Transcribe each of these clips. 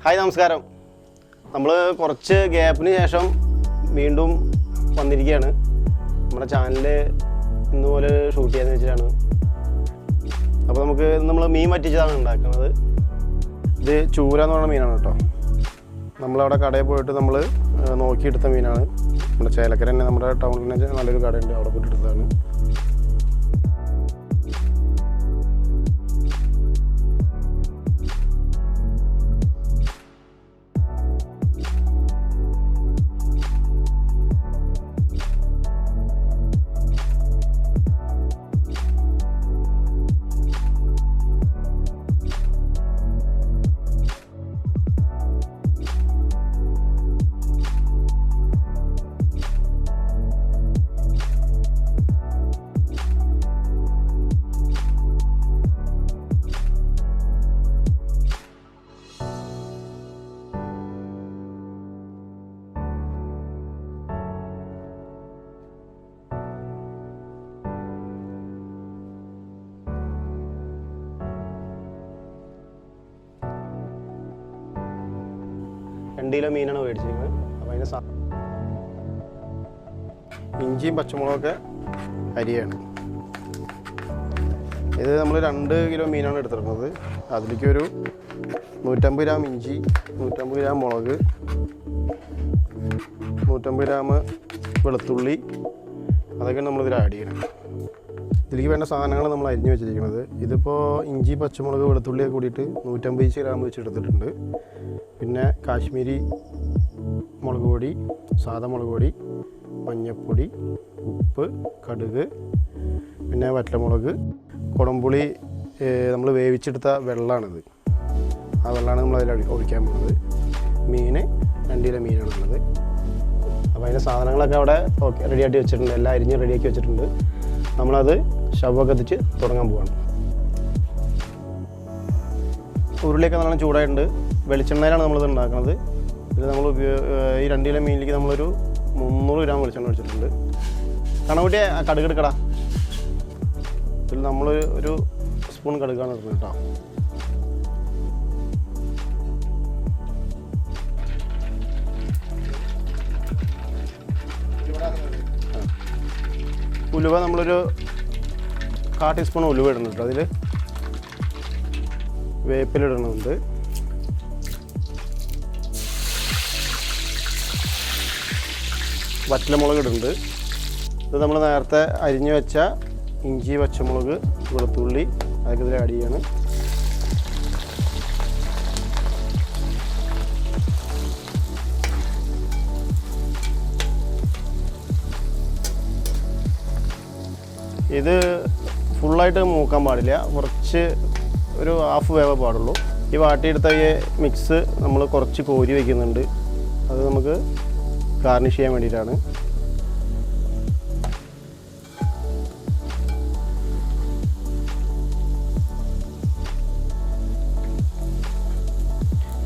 Hi നമസ്കാരം. നമ്മൾ കുറച്ച് ഗ്യാപ്പിന് ശേഷം വീണ്ടും വന്നിരിക്കുകയാണ്. നമ്മുടെ ചാനൽ ഇന്നുപോലെ ഷൂട്ട് ചെയ്യാന്ന് വെച്ചിട്ടാണ്. അപ്പോൾ നമുക്ക് നമ്മൾ മീൻ വറ്റിച്ചതാണ് ഉണ്ടാക്കുന്നത്. ഇത് ചൂര എന്ന് പറയുന്ന മീനാണ് കേട്ടോ. നമ്മളവിടെ കടയിൽ പോയിട്ട് നമ്മൾ നോക്കിയെടുത്ത മീനാണ്. നമ്മുടെ ചേലക്കര തന്നെ നമ്മുടെ ടൗണിൽ നല്ലൊരു കടയുണ്ട്, അവിടെ പോയിട്ട് എടുത്തതാണ്. രണ്ട് കിലോ മീനാണ് മേടിച്ചിരിക്കുന്നത്. അപ്പോൾ അതിന് ഇഞ്ചിയും പച്ചമുളകൊക്കെ അരിയാണ്. ഇത് നമ്മൾ 2 കിലോ മീനാണ് എടുത്തിരിക്കുന്നത്. അതിലേക്ക് ഒരു 150 ഗ്രാം ഇഞ്ചി, 150 ഗ്രാം മുളക്, 150 ഗ്രാം വെളുത്തുള്ളി, അതൊക്കെ നമ്മളിതിൽ ആഡ് ചെയ്യണം. ഇതിലേക്ക് വേണ്ട സാധനങ്ങൾ നമ്മൾ അരിഞ്ഞ് വെച്ചിരിക്കുന്നത്. ഇതിപ്പോൾ ഇഞ്ചി പച്ചമുളക് വെളുത്തുള്ളിയൊക്കെ കൂടിയിട്ട് 150 ഗ്രാം വെച്ച് എടുത്തിട്ടുണ്ട്. പിന്നെ കാശ്മീരി മുളക് പൊടി, സാദാ മുളക് പൊടി, മഞ്ഞൾപ്പൊടി, ഉപ്പ്, കടുക്, പിന്നെ വറ്റൽമുളക്, കുടംപുളി നമ്മൾ വേവിച്ചെടുത്ത വെള്ളമാണിത്. ആ വെള്ളമാണ് നമ്മളതിൽ ഒഴിക്കാൻ പോകുന്നത്. മീൻ 2 കിലോ മീനാണുള്ളത്. അപ്പോൾ അതിൻ്റെ സാധനങ്ങളൊക്കെ അവിടെ റെഡിയാക്കി വെച്ചിട്ടുണ്ട്. എല്ലാം അരിഞ്ഞ് റെഡിയാക്കി വെച്ചിട്ടുണ്ട്. നമ്മളത് സ്റ്റവൊക്കെ കത്തിച്ച് തുടങ്ങാൻ പോവാണ്. ഉരുളിയൊക്കെ നല്ലോണം ചൂടായിട്ടുണ്ട്. വെളിച്ചെണ്ണയിലാണ് നമ്മളിത് ഉണ്ടാക്കുന്നത്. ഇത് നമ്മൾ ഈ 2 കിലോ മീനിലേക്ക് നമ്മളൊരു 300 ഗ്രാം വെളിച്ചെണ്ണ ഒഴിച്ചിട്ടുണ്ട്. കണകുട്ടിയെ കടുക് എടുക്കടാ. ഇതിൽ നമ്മൾ ഒരു സ്പൂൺ കടുകാണ് ഇടുന്നത് കേട്ടോ. ഉലുവ നമ്മളൊരു 1/4 ടീസ്പൂൺ ഉലുവ ഇടുന്നുണ്ട്. അതിൽ വേപ്പിലിടുന്നുണ്ട്. വറ്റൽമുളക് ഇടുന്നുണ്ട്. ഇത് നമ്മൾ നേരത്തെ അരിഞ്ഞു വെച്ച ഇഞ്ചി പച്ചമുളക് വെളുത്തുള്ളി അതൊക്കെ ഇതിൽ ആഡ് ചെയ്യാണ്. ഇത് ഫുള്ളായിട്ട് മൂക്കാൻ പാടില്ല, കുറച്ച് ഒരു ഹാഫ് വേവേ പാടുള്ളൂ. ഈ വാട്ടിയെടുത്ത ഈ മിക്സ് നമ്മൾ കുറച്ച് കോരി വയ്ക്കുന്നുണ്ട്. അത് നമുക്ക് ഗാർണിഷ് ചെയ്യാൻ വേണ്ടിയിട്ടാണ്.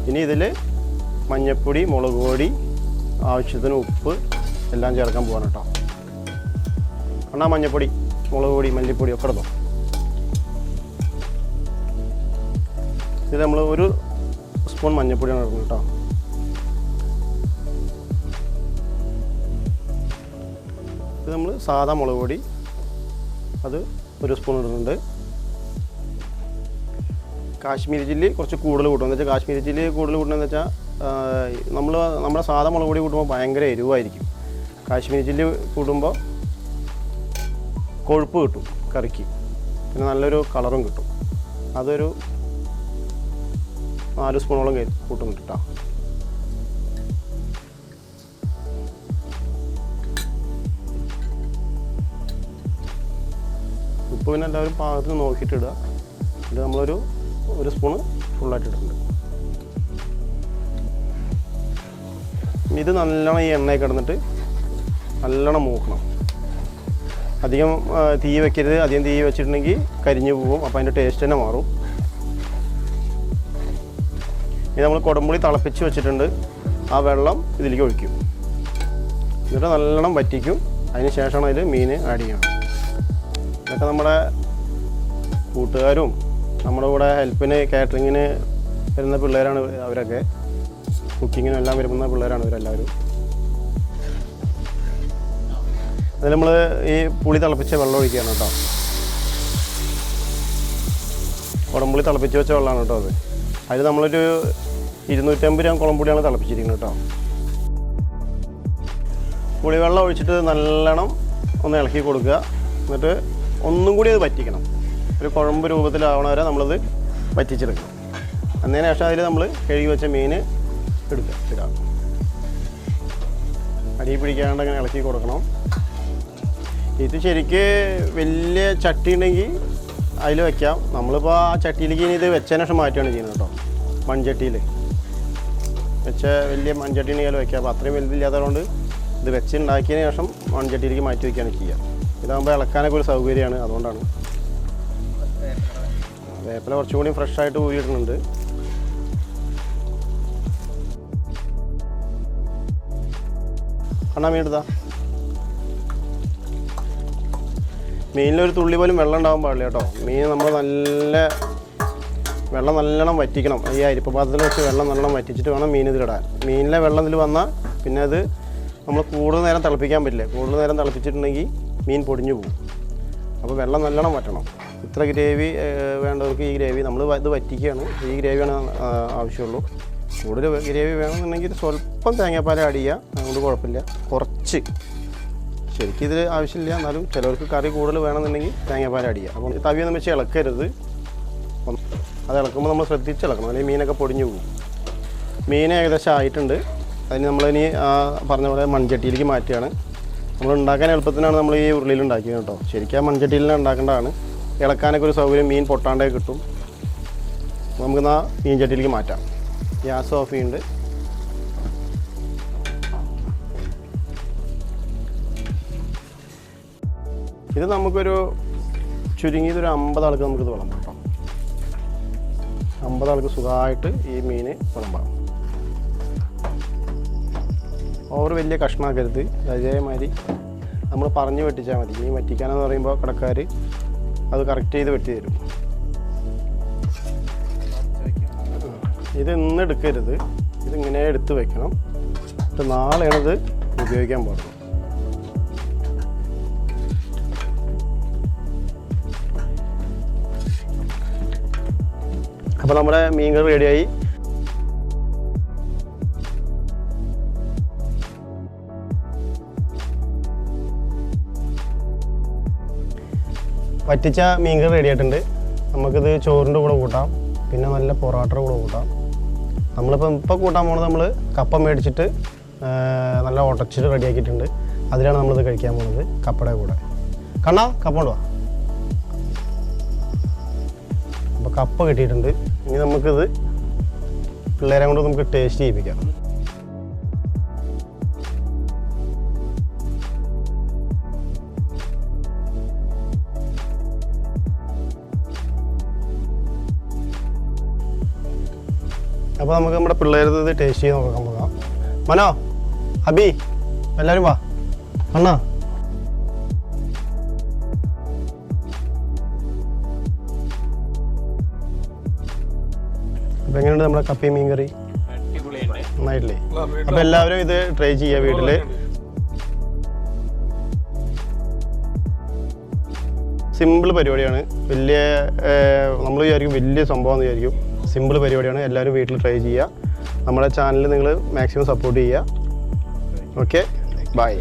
ഇനി ഇതിൽ മഞ്ഞൾപ്പൊടി, മുളക് പൊടി, ആവശ്യത്തിന് ഉപ്പ് എല്ലാം ചേർക്കാൻ പോവാണ് കേട്ടോ. എന്നാ മഞ്ഞൾപ്പൊടി, മുളക് പൊടി, മല്ലിപ്പൊടി ഒക്കെ ഇടണം. ഇത് നമ്മൾ 1 സ്പൂൺ മഞ്ഞൾപ്പൊടിയാണ് ഇടുന്നത് കേട്ടോ. ഇത് നമ്മൾ സാദാ മുളക് പൊടി, അത് 1 സ്പൂൺ ഇടുന്നുണ്ട്. കാശ്മീരി ചില്ലി കുറച്ച് കൂടുതൽ കൂട്ടും. എന്ന് വെച്ചാൽ കാശ്മീരി ചില്ലി കൂടുതൽ കൂട്ടണമെന്ന് വെച്ചാൽ നമ്മുടെ സാദാ മുളക് പൊടി കൂട്ടുമ്പോൾ ഭയങ്കര എരിവായിരിക്കും. കാശ്മീരി ചില്ലി കൂട്ടുമ്പോൾ കൊഴുപ്പ് കിട്ടും കറിക്ക്, പിന്നെ നല്ലൊരു കളറും കിട്ടും. അതൊരു 4 സ്പൂണോളം കൂട്ടുന്നുണ്ട് കേട്ടോ. ഉപ്പ് പിന്നെ എല്ലാവരും പാകത്തിന് നോക്കിയിട്ട് ഇടുക. ഇത് നമ്മളൊരു 1 സ്പൂണ് ഫുള്ളായിട്ട് ഇട്ടിട്ടുണ്ട്. ഇത് നല്ലോണം ഈ എണ്ണയിൽ കിടന്നിട്ട് നല്ലോണം മൂക്കണം. അധികം തീ വെക്കരുത്. അധികം തീ വെച്ചിട്ടുണ്ടെങ്കിൽ കരിഞ്ഞു പോകും. അപ്പോൾ അതിൻ്റെ ടേസ്റ്റ് തന്നെ മാറും. ഇത് നമ്മൾ കുടംപുളി തിളപ്പിച്ച് വെച്ചിട്ടുണ്ട്. ആ വെള്ളം ഇതിലേക്ക് ഒഴിക്കും. എന്നിട്ട് നല്ലോണം വറ്റിക്കും. അതിന് ശേഷമാണ് അതിൽ മീൻ ആഡ് ചെയ്യണം. ഇതൊക്കെ നമ്മുടെ കൂട്ടുകാരും നമ്മുടെ കൂടെ ഹെൽപ്പിന് കാറ്ററിങ്ങിന് വരുന്ന പിള്ളേരാണ് അവരൊക്കെ. കുക്കിങ്ങിനും എല്ലാം വരുന്ന പിള്ളേരാണ് ഇവരെല്ലാവരും. അതിൽ നമ്മൾ ഈ പുളി തിളപ്പിച്ച വെള്ളം ഒഴിക്കുകയാണ് കേട്ടോ. കുടംപുളി തിളപ്പിച്ച് വെച്ച വെള്ളമാണ് കേട്ടോ അത്. അതിൽ നമ്മളൊരു 250 ഗ്രാം കുളംപുളിയാണ് തിളപ്പിച്ചിരിക്കുന്നത് കേട്ടോ. പുളിവെള്ളം ഒഴിച്ചിട്ട് നല്ലോണം ഒന്ന് ഇളക്കി കൊടുക്കുക. എന്നിട്ട് ഒന്നും കൂടി അത് വറ്റിക്കണം. ഒരു കുഴമ്പ് രൂപത്തിലാവണ വരെ നമ്മളത് വറ്റിച്ചെടുക്കണം. അതിന് ശേഷം അതിൽ നമ്മൾ കഴുകി വെച്ച മീൻ ഇടാം. അടി പിടിക്കാണ്ട് അങ്ങനെ ഇളക്കി കൊടുക്കണം. ഇത് ശരിക്ക് വലിയ ചട്ടി ഉണ്ടെങ്കിൽ അതിൽ വയ്ക്കാം. നമ്മളിപ്പോൾ ആ ചട്ടിയിലേക്ക് ഇനി ഇത് വെച്ചതിന് ശേഷം മാറ്റുകയാണ് ചെയ്യുന്നത് കേട്ടോ. മൺചട്ടിയിൽ വെച്ച വലിയ മൺചട്ടിയിൽ അതിൽ വയ്ക്കാം. അപ്പോൾ അത്രയും വലുതില്ലാത്തതുകൊണ്ട് ഇത് വെച്ചുണ്ടാക്കിയതിന് ശേഷം മൺചട്ടിയിലേക്ക് മാറ്റി വയ്ക്കുകയാണ് ചെയ്യുക. ഇതാകുമ്പോൾ ഇളക്കാനൊക്കെ ഒരു സൗകര്യമാണ്, അതുകൊണ്ടാണ്. വേപ്പില കുറച്ചും കൂടി ഫ്രഷായിട്ട് ഊരിയിടുന്നുണ്ട്. കണ്ണാ മീൻ എടുത്താ. മീനിലൊരു തുള്ളി പോലും വെള്ളം ഉണ്ടാകാൻ പാടില്ല കേട്ടോ. മീൻ നമ്മൾ വെള്ളം നല്ലോണം വറ്റിക്കണം. ഈ അരിപ്പ പാത്രത്തിൽ വെച്ച് വെള്ളം നല്ലോണം വറ്റിച്ചിട്ട് വേണം മീൻ ഇതിലിടാൻ. മീനിലെ വെള്ളം ഇതിൽ വന്നാൽ പിന്നെ അത് നമ്മൾ കൂടുതൽ നേരം തിളപ്പിക്കാൻ പറ്റില്ല. കൂടുതൽ നേരം തിളപ്പിച്ചിട്ടുണ്ടെങ്കിൽ മീൻ പൊടിഞ്ഞു പോകും. അപ്പോൾ വെള്ളം നല്ലോണം വറ്റണം. ഇത്ര ഗ്രേവി വേണ്ടവർക്ക് ഈ ഗ്രേവി നമ്മൾ ഇത് വറ്റിക്കുകയാണ്. ഈ ഗ്രേവിയാണ് ആവശ്യമുള്ളൂ. കൂടുതൽ ഗ്രേവി വേണമെന്നുണ്ടെങ്കിൽ സ്വല്പം തേങ്ങാപ്പാൽ ആഡ് ചെയ്യുക, അതുകൊണ്ട് കുഴപ്പമില്ല. കുറച്ച് ശരിക്കും ഇതിൽ ആവശ്യമില്ല, എന്നാലും ചിലവർക്ക് കറി കൂടുതൽ വേണമെന്നുണ്ടെങ്കിൽ തേങ്ങാപ്പാൽ ആഡ് ചെയ്യുക. അപ്പം തവിയൊന്നും വെച്ച് ഇളക്കരുത്. അത് ഇളക്കുമ്പോൾ നമ്മൾ ശ്രദ്ധിച്ച് ഇളക്കണം, അല്ലെങ്കിൽ മീനൊക്കെ പൊടിഞ്ഞു പോകും. മീൻ ഏകദേശം ആയിട്ടുണ്ട്. അതിന് നമ്മളിനി പറഞ്ഞ പോലെ മൺചട്ടിയിലേക്ക് മാറ്റുകയാണ്. നമ്മൾ ഉണ്ടാക്കാൻ എളുപ്പത്തിനാണ് നമ്മൾ ഈ ഉരുളിയിൽ ഉണ്ടാക്കിയത് കേട്ടോ. ശരിക്കും ആ മൺചട്ടിയിൽ ഉണ്ടാക്കേണ്ടതാണ്. ഇളക്കാനൊക്കെ ഒരു സൗകര്യം, മീൻ പൊട്ടാണ്ടേ കിട്ടും. നമുക്കെന്നാൽ മീൻ ചട്ടിയിലേക്ക് മാറ്റാം. ഗ്യാസ് ഓഫ് ചെയ്യുന്നുണ്ട്. ഇത് നമുക്കൊരു ചുരുങ്ങിയതൊരു 50 ആൾക്ക് നമുക്കിത് വിളമ്പാം കേട്ടോ. 50 ആൾക്ക് സുഖമായിട്ട് ഈ മീൻ വിളമ്പാം. ഓവർ വലിയ കഷ്ണമാക്കരുത്. അതേമാതിരി നമ്മൾ പറഞ്ഞു വെട്ടിച്ചാൽ മതി. മീൻ വറ്റിക്കാനെന്ന് പറയുമ്പോൾ കടക്കാർ അത് കറക്റ്റ് ചെയ്ത് വെട്ടി തരും. ഇത് ഇന്ന് എടുക്കരുത്, ഇതിങ്ങനെ എടുത്ത് വെക്കണം. എന്നിട്ട് നാളെയാണ് ഇത് ഉപയോഗിക്കാൻ പാടുള്ളൂ. അപ്പോൾ നമ്മുടെ മീൻ കറി റെഡിയായി. വറ്റിച്ച മീൻ കറി റെഡി ആയിട്ടുണ്ട്. നമുക്കിത് ചോറിൻ്റെ കൂടെ കൂട്ടാം, പിന്നെ നല്ല പൊറോട്ടയുടെ കൂടെ കൂട്ടാം. ഇപ്പോൾ കൂട്ടാൻ പോകുന്നത് നമ്മൾ കപ്പ മേടിച്ചിട്ട് നല്ല ഉടച്ചിട്ട് റെഡിയാക്കിയിട്ടുണ്ട്. അതിലാണ് നമ്മളിത് കഴിക്കാൻ പോകുന്നത്, കപ്പയുടെ കൂടെ. കണ്ണാ കപ്പ കൊണ്ടുവാ. അപ്പോൾ കപ്പ കിട്ടിയിട്ടുണ്ട്. ഇനി നമുക്കിത് പിള്ളേരെ കൊണ്ട് നമുക്ക് ടേസ്റ്റ് ചെയ്യിപ്പിക്കാം. അപ്പോൾ നമുക്ക് നമ്മുടെ പിള്ളേരത് ഇത് ടേസ്റ്റ് ചെയ്ത് നോക്കാൻ പോകാം. മനോ, അബി, എല്ലാവരും വാ. അണ്ണാ, അപ്പോൾ എങ്ങനെയുണ്ട് നമ്മുടെ കപ്പയും മീൻ കറി? നന്നായിട്ടില്ലേ? അപ്പോൾ എല്ലാവരും ഇത് ട്രൈ ചെയ്യുക വീട്ടിൽ. സിമ്പിൾ പരിപാടിയാണ്. നമ്മൾ വിചാരിക്കും വലിയ സംഭവമാണെന്ന് വിചാരിക്കും. സിമ്പിൾ പരിപാടിയാണ്. എല്ലാവരും വീട്ടിൽ ട്രൈ ചെയ്യുക. നമ്മുടെ ചാനൽ നിങ്ങൾ മാക്സിമം സപ്പോർട്ട് ചെയ്യുക. Okay, by.